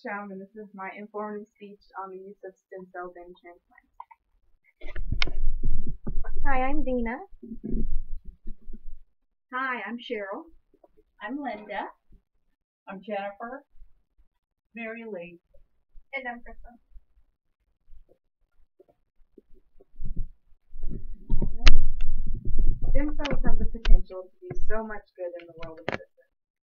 Shum, and this is my informative speech on the use of stem cells in transplants. Hi, I'm Dina. Hi, I'm Cheryl. I'm Linda. I'm Jennifer. Mary Lee. And I'm Krista. Stem cells have the potential to do so much good in the world of medicine.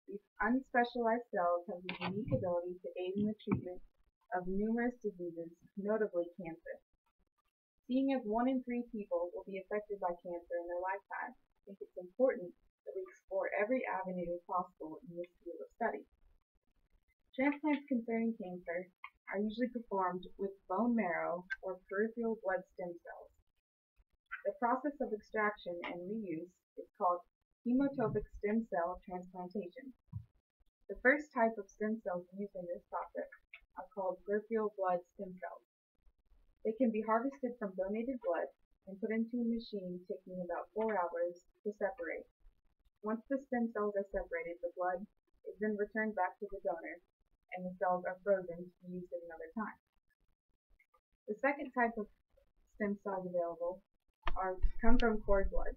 These unspecialized cells have the unique ability to aid in the treatment of numerous diseases, notably cancer. Seeing as 1 in 3 people will be affected by cancer in their lifetime, I think it's important that we explore every avenue possible in this field of study. Transplants concerning cancer are usually performed with bone marrow or peripheral blood stem cells. The process of extraction and reuse is called hemotopic stem cell transplantation. The first type of stem cells used in this process are called peripheral blood stem cells. They can be harvested from donated blood and put into a machine taking about 4 hours to separate. Once the stem cells are separated, the blood is then returned back to the donor, and the cells are frozen to be used at another time. The second type of stem cells available come from cord blood.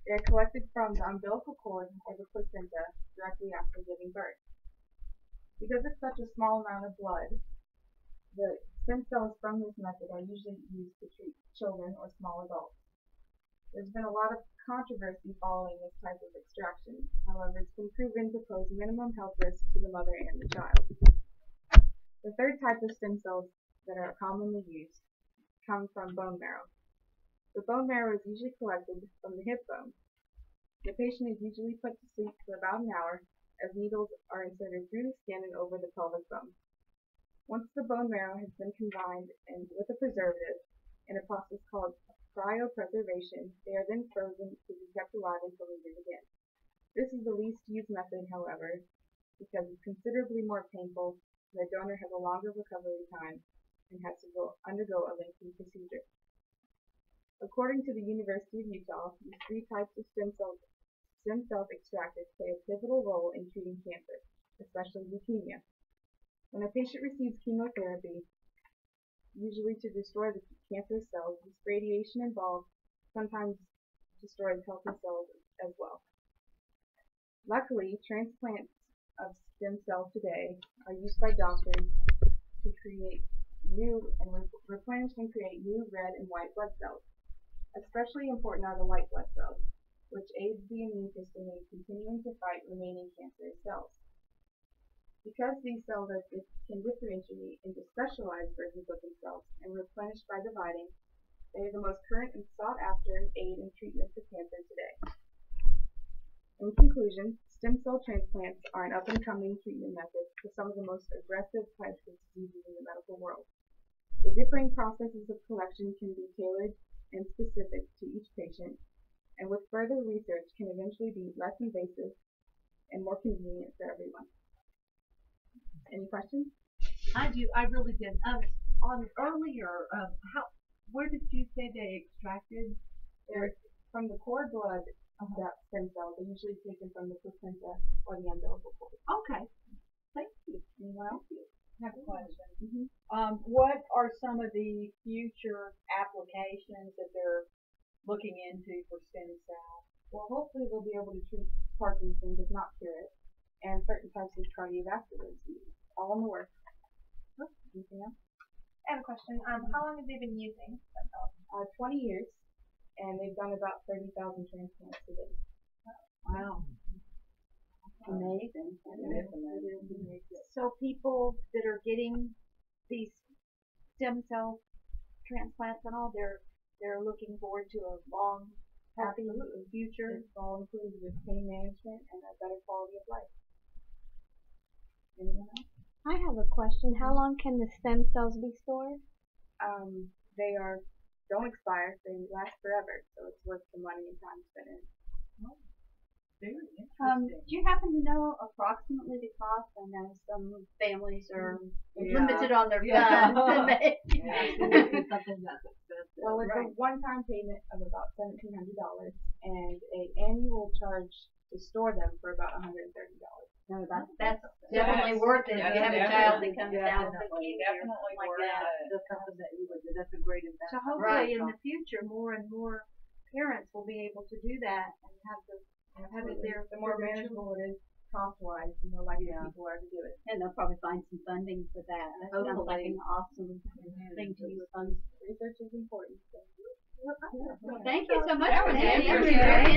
They are collected from the umbilical cord or the placenta directly after giving birth. Because it's such a small amount of blood, the stem cells from this method are usually used to treat children or small adults. There's been a lot of controversy following this type of extraction. However, it's been proven to pose minimum health risk to the mother and the child. The third type of stem cells that are commonly used come from bone marrow. The bone marrow is usually collected from the hip bone. The patient is usually put to sleep for about an hour as needles are inserted through the skin and over the pelvic bone. Once the bone marrow has been combined with a preservative in a process called cryopreservation, they are then frozen to be kept alive until needed again. This is the least used method, however, because it's considerably more painful, the donor has a longer recovery time and has to undergo a lengthy procedure. According to the University of Utah, these 3 types of stem cells extracted play a pivotal role in treating cancer, especially leukemia. When a patient receives chemotherapy, usually to destroy the cancerous cells, this radiation involved sometimes destroys healthy cells as well. Luckily, transplants of stem cells today are used by doctors to create new and replenish and create new red and white blood cells. Especially important are the white blood cells, which aids the immune system in continuing to fight remaining cancerous cells. Because these cells can differentiate into specialized versions of themselves and replenish by dividing, they are the most current and sought after aid in treatment for cancer today. In conclusion, stem cell transplants are an up-and-coming treatment method for some of the most aggressive types of diseases in the medical world. The differing processes of collection can be tailored and specific to each patient, and with further research can eventually be less invasive and more convenient for everyone. Any questions? I do. I really did. On earlier, where did you say they extracted? They're from the cord blood of that stem cell. They're usually taken from the placenta or the umbilical cord. Okay. Thank you. Anyone else? I have a question. Mm-hmm. What are some of the future applications that they're looking into for stem cells? Well, hopefully we'll be able to treat Parkinson's, if not cure it, and certain types of cardiovascular disease. All in the works. Anything else? I have a question. How long have they been using stem cells? 20 years, and they've done about 30,000 transplants to date. Wow. Amazing. It is amazing. So people that are getting these stem cell transplants and all, they're looking forward to a long, healthy future. It's all included with pain management and a better quality of life. Anyone else? I have a question. How long can the stem cells be stored? They don't expire. They last forever, so it's worth the money and time spent in. Very interesting. Do you happen to know approximately the cost? I know some families are limited on their funds. It's something that's expensive. Well, it's a one-time payment of about $1,700 and an annual charge to store them for about $130. No, that's definitely worth it. If you have a child that comes down with Definitely, leukemia or something like that. That's something that you would do. That's a great So investment. hopefully in the future, more and more parents will be able to do that and have it there. The more for their children. manageable it is cost-wise, the more likely Yeah. people are to do it. And they'll probably find some funding for that. That sounds like an awesome thing to use funds. Research is important. So. Well, thank you so much That for was that. interesting. Very